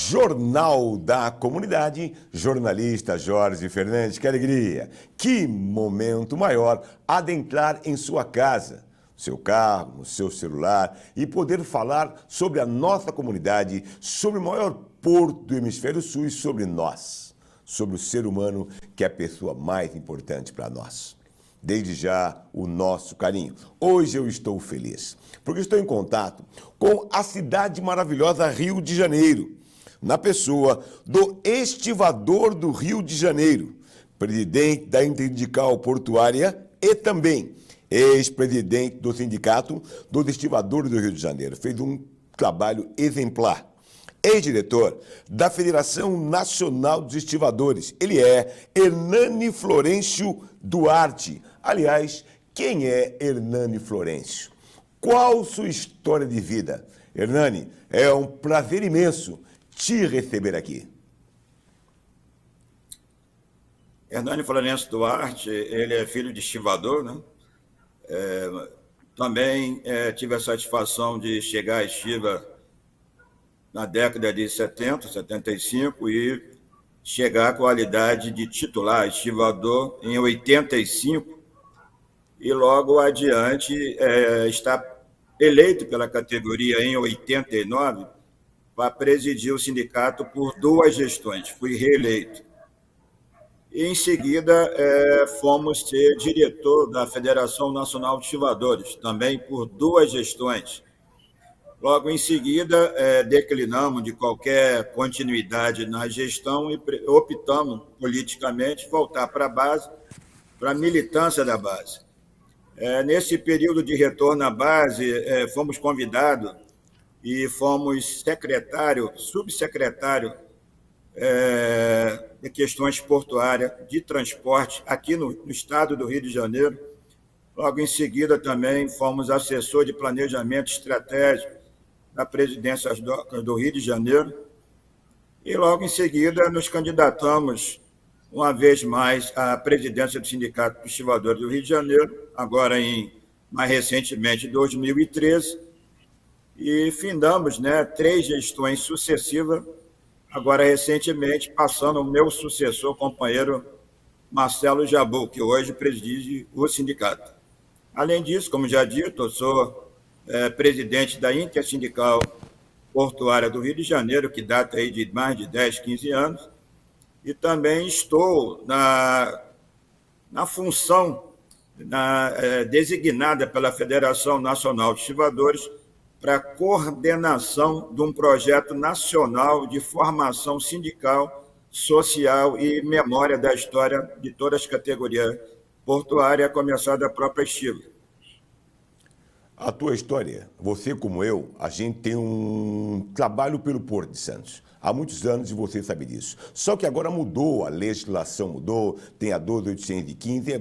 Jornal da Comunidade, jornalista Jorge Fernandes, que alegria, que momento maior adentrar em sua casa, seu carro, no seu celular e poder falar sobre a nossa comunidade, sobre o maior porto do Hemisfério Sul e sobre nós, sobre o ser humano que é a pessoa mais importante para nós. Desde já, o nosso carinho. Hoje eu estou feliz, porque estou em contato com a cidade maravilhosa Rio de Janeiro, na pessoa do estivador do Rio de Janeiro, presidente da Intersindical Portuária e também ex-presidente do Sindicato dos Estivadores do Rio de Janeiro. Fez um trabalho exemplar. Ex-diretor da Federação Nacional dos Estivadores. Ele é Hernani Florencio Duarte. Aliás, quem é Hernani Florencio? Qual sua história de vida? Hernani, é um prazer imenso te receber aqui. Hernani Florencio Duarte, ele é filho de estivador, né? Também tive a satisfação de chegar à estiva na década de 70, 75 e chegar à qualidade de titular estivador em 85 e logo adiante está eleito pela categoria em 89 para presidir o sindicato por 2 gestões, fui reeleito. E, em seguida, fomos ser diretor da Federação Nacional de Estivadores, também por 2 gestões. Logo em seguida, declinamos de qualquer continuidade na gestão e optamos politicamente voltar para a base, para a militância da base. Nesse período de retorno à base, fomos convidados e fomos subsecretário de questões portuárias, de transporte, aqui no estado do Rio de Janeiro. Logo em seguida, também fomos assessor de planejamento estratégico da presidência do Rio de Janeiro. E logo em seguida, nos candidatamos, uma vez mais, à presidência do Sindicato dos Estivadores do Rio de Janeiro, agora mais recentemente, em 2013, e findamos 3 gestões sucessivas, agora recentemente passando o meu sucessor, companheiro Marcelo Jabu, que hoje preside o sindicato. Além disso, como já dito, eu sou presidente da Intersindical Portuária do Rio de Janeiro, que data aí de mais de 10, 15 anos, e também estou na função designada pela Federação Nacional de Estivadores para a coordenação de um projeto nacional de formação sindical, social e memória da história de todas as categorias portuárias, a começar da própria estiva. A tua história, você como eu, a gente tem um trabalho pelo Porto de Santos. Há muitos anos e você sabe disso. Só que agora mudou, a legislação mudou, tem a 12.815, tem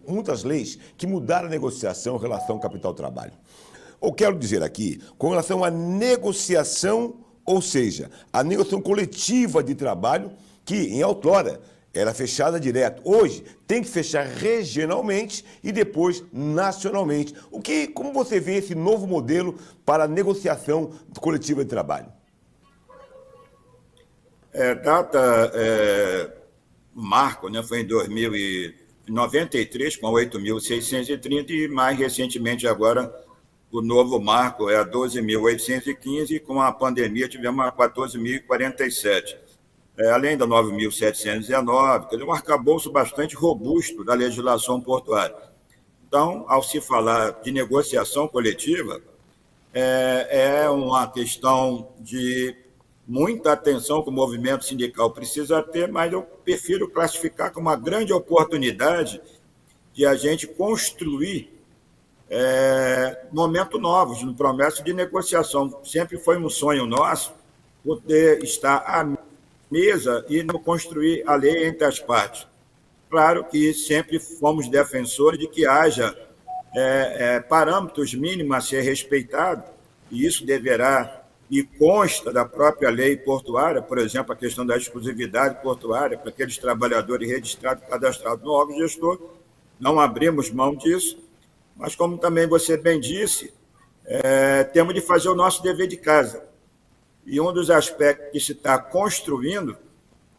muitas leis que mudaram a negociação em relação ao capital-trabalho. Eu quero dizer aqui, com relação à negociação, ou seja, a negociação coletiva de trabalho, que em outrora era fechada direto. Hoje tem que fechar regionalmente e depois nacionalmente. Como você vê esse novo modelo para a negociação coletiva de trabalho? O marco, foi em 1993, com 8.630, e mais recentemente agora o novo marco é a 12.815, e com a pandemia tivemos a 14.047. Além da 9.719, quer dizer, um arcabouço bastante robusto da legislação portuária. Então, ao se falar de negociação coletiva, é uma questão de muita atenção que o movimento sindical precisa ter, mas eu prefiro classificar como uma grande oportunidade de a gente construir momentos novos, no processo de negociação. Sempre foi um sonho nosso poder estar à mesa e não construir a lei entre as partes. Claro que sempre fomos defensores de que haja parâmetros mínimos a ser respeitados, e isso deverá e consta da própria lei portuária, por exemplo, a questão da exclusividade portuária para aqueles trabalhadores registrados, cadastrados no órgão gestor. Não abrimos mão disso, mas como também você bem disse, temos de fazer o nosso dever de casa. E um dos aspectos que se está construindo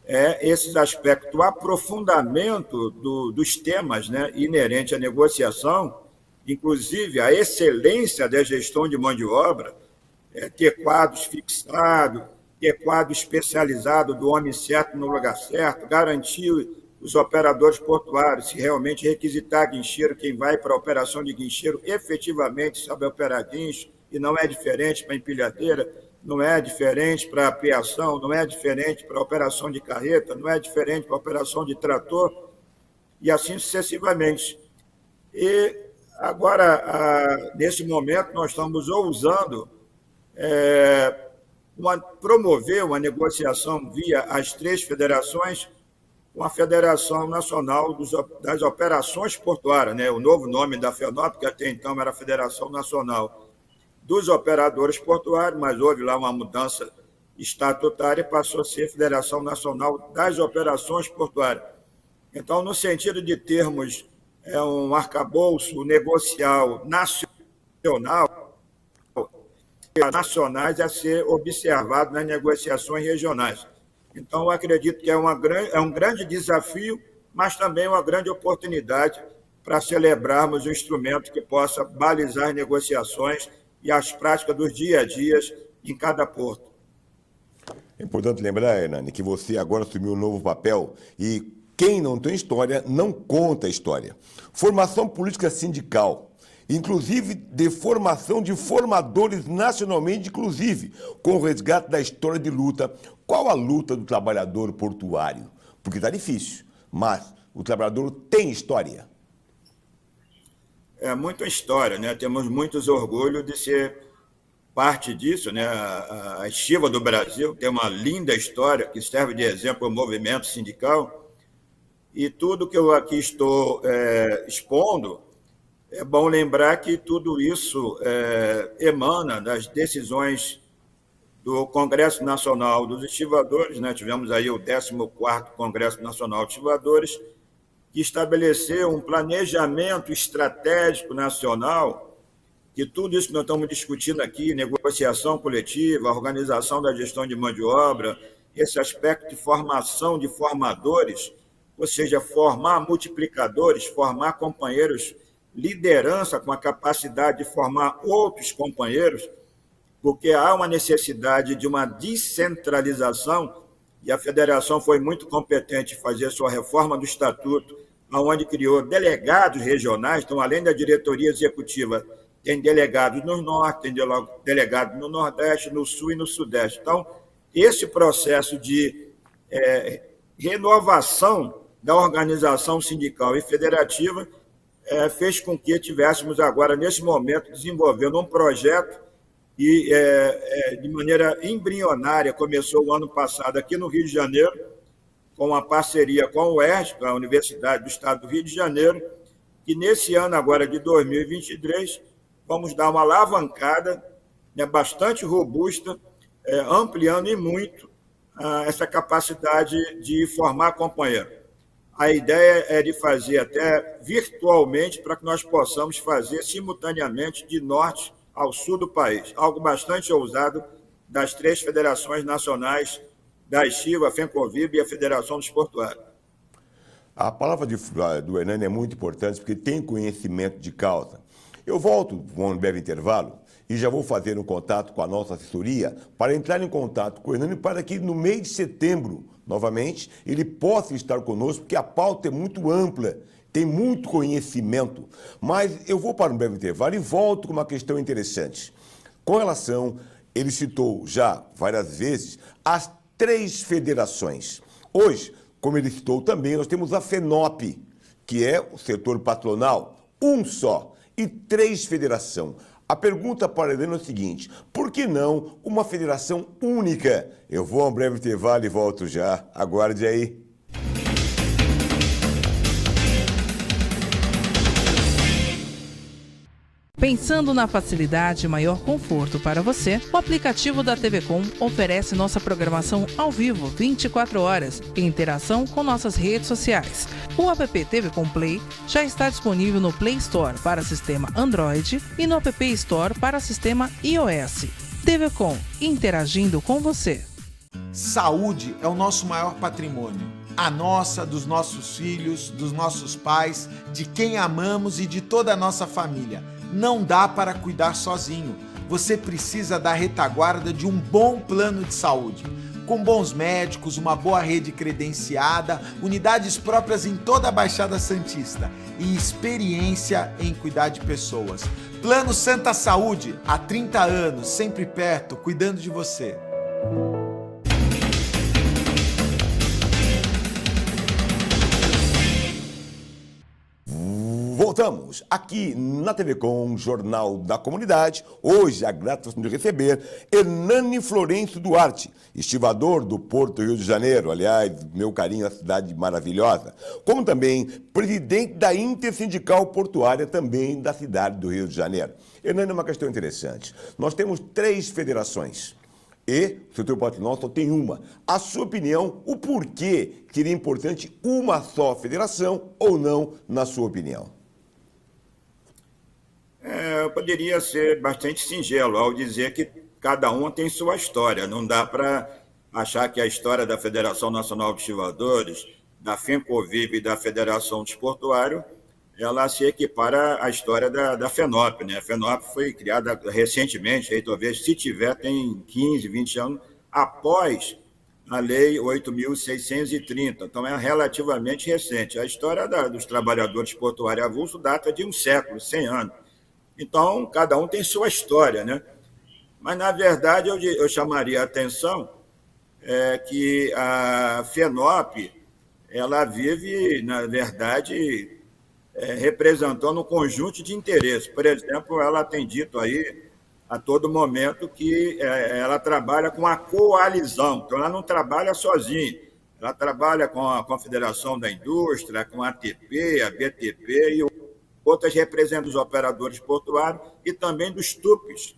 é esse aspecto do aprofundamento dos temas, né, inerente à negociação, inclusive a excelência da gestão de mão de obra, ter quadros fixados, ter quadro especializado do homem certo no lugar certo, garantir os operadores portuários, se realmente requisitar guincheiro, quem vai para a operação de guincheiro efetivamente sabe operar guincho, e não é diferente para empilhadeira, não é diferente para apiação, não é diferente para operação de carreta, não é diferente para operação de trator, e assim sucessivamente. E agora, nesse momento, nós estamos ousando promover uma negociação via as 3 federações com a Federação Nacional das Operações Portuárias, né? O novo nome da FENOP, que até então era a Federação Nacional dos Operadores Portuários, mas houve lá uma mudança estatutária e passou a ser Federação Nacional das Operações Portuárias. Então, no sentido de termos um arcabouço negocial nacional, nacionais a ser observado nas negociações regionais. Então, eu acredito que é um grande desafio, mas também uma grande oportunidade para celebrarmos um instrumento que possa balizar as negociações e as práticas dos dia a dia em cada porto. É importante lembrar, Hernani, que você agora assumiu um novo papel e quem não tem história não conta a história. Formação política sindical, inclusive de formação de formadores nacionalmente, inclusive com o resgate da história de luta. Qual a luta do trabalhador portuário? Porque está difícil, mas o trabalhador tem história. É muita história, né? Temos muitos orgulhos de ser parte disso, né? A Estiva do Brasil tem uma linda história que serve de exemplo ao movimento sindical, e tudo que eu aqui estou expondo, é bom lembrar que tudo isso emana das decisões do Congresso Nacional dos Estivadores, né? Tivemos aí o 14º Congresso Nacional de Estivadores, que estabeleceu um planejamento estratégico nacional, que tudo isso que nós estamos discutindo aqui, negociação coletiva, organização da gestão de mão de obra, esse aspecto de formação de formadores, ou seja, formar multiplicadores, formar companheiros, liderança com a capacidade de formar outros companheiros, porque há uma necessidade de uma descentralização, e a federação foi muito competente em fazer sua reforma do estatuto, onde criou delegados regionais. Então, além da diretoria executiva, tem delegados no norte, tem delegados no nordeste, no sul e no sudeste. Então, esse processo de renovação da organização sindical e federativa fez com que tivéssemos agora, nesse momento, desenvolvendo um projeto e, de maneira embrionária, começou o ano passado aqui no Rio de Janeiro, com uma parceria com o UERJ, a Universidade do Estado do Rio de Janeiro, que nesse ano agora de 2023, vamos dar uma alavancada bastante robusta, ampliando e muito essa capacidade de formar companheiro. A ideia é de fazer até virtualmente para que nós possamos fazer simultaneamente de norte ao sul do país, algo bastante ousado das 3 federações nacionais da Estiva, a FENCOVIB e a Federação dos Portuários. A palavra do Hernani é muito importante porque tem conhecimento de causa. Eu volto com um breve intervalo e já vou fazer um contato com a nossa assessoria para entrar em contato com o Hernani para que no mês de setembro, novamente, ele possa estar conosco, porque a pauta é muito ampla, tem muito conhecimento. Mas eu vou para um breve intervalo e volto com uma questão interessante. Com relação, ele citou já várias vezes, as 3 federações. Hoje, como ele citou também, nós temos a FENOP, que é o setor patronal, um só, e 3 federações. A pergunta para ele é o seguinte: por que não uma federação única? Eu vou a um breve intervalo e volto já. Aguarde aí. Pensando na facilidade e maior conforto para você, o aplicativo da TV Com oferece nossa programação ao vivo 24 horas em interação com nossas redes sociais. O app TV Com Play já está disponível no Play Store para sistema Android e no App Store para sistema iOS. TV Com, interagindo com você. Saúde é o nosso maior patrimônio. A nossa, dos nossos filhos, dos nossos pais, de quem amamos e de toda a nossa família. Não dá para cuidar sozinho. Você precisa da retaguarda de um bom plano de saúde. Com bons médicos, uma boa rede credenciada, unidades próprias em toda a Baixada Santista e experiência em cuidar de pessoas. Plano Santa Saúde, há 30 anos, sempre perto, cuidando de você. Voltamos aqui na TV Com, Jornal da Comunidade. Hoje, a gratificação de receber Hernani Florencio Duarte, estivador do Porto Rio de Janeiro, aliás, meu carinho, a cidade maravilhosa, como também presidente da Intersindical Portuária, também da cidade do Rio de Janeiro. Hernani, é uma questão interessante. Nós temos 3 federações. E o setor patronal só tem uma. A sua opinião, o porquê seria importante uma só federação ou não, na sua opinião? Poderia ser bastante singelo ao dizer que cada uma tem sua história. Não dá para achar que a história da Federação Nacional de Estivadores, da FENCOVIV e da Federação Desportuária, ela se equipara à história da FENOP, né? A FENOP foi criada recentemente, aí talvez, se tiver, tem 15, 20 anos, após a Lei 8.630. Então, é relativamente recente. A história dos trabalhadores portuários avulsos data de um século, 100 anos. Então, cada um tem sua história, né? Mas, na verdade, eu chamaria a atenção que a FENOP, ela vive, na verdade, representando um conjunto de interesses. Por exemplo, ela tem dito aí, a todo momento, que ela trabalha com a coalizão. Então, ela não trabalha sozinha. Ela trabalha com a Confederação da Indústria, com a ATP, a BTP e outras representam os operadores portuários e também dos TUPs.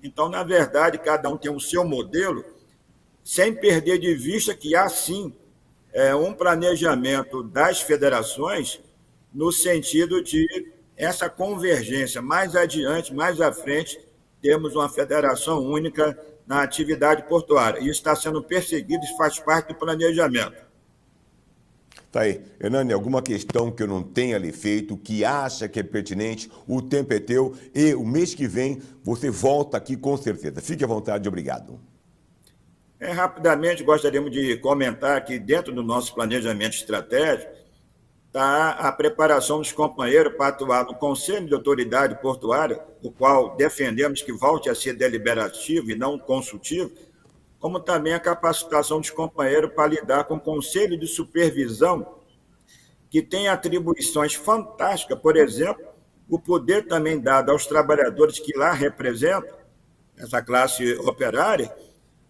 Então, na verdade, cada um tem o seu modelo, sem perder de vista que há, sim, um planejamento das federações no sentido de essa convergência. Mais adiante, mais à frente, temos uma federação única na atividade portuária. Isso está sendo perseguido e faz parte do planejamento. Tá aí. Hernani, alguma questão que eu não tenha lhe feito, que acha que é pertinente, o tempo é teu e o mês que vem você volta aqui com certeza. Fique à vontade, obrigado. Rapidamente, gostaríamos de comentar que dentro do nosso planejamento estratégico está a preparação dos companheiros para atuar no Conselho de Autoridade Portuária, o qual defendemos que volte a ser deliberativo e não consultivo, como também a capacitação dos companheiros para lidar com o Conselho de Supervisão, que tem atribuições fantásticas, por exemplo, o poder também dado aos trabalhadores que lá representam, essa classe operária,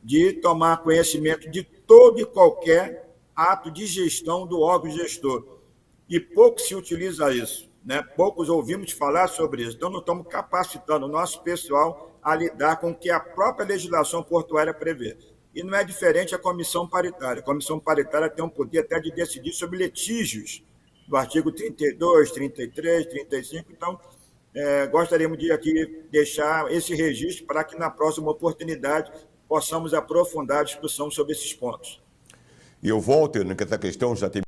de tomar conhecimento de todo e qualquer ato de gestão do órgão gestor. E pouco se utiliza isso, né? Poucos ouvimos falar sobre isso. Então, nós estamos capacitando o nosso pessoal a lidar com o que a própria legislação portuária prevê. E não é diferente a comissão paritária. A comissão paritária tem um poder até de decidir sobre litígios, do artigo 32, 33, 35. Então, gostaríamos de aqui deixar esse registro para que na próxima oportunidade possamos aprofundar a discussão sobre esses pontos. E eu volto, que essa questão já tem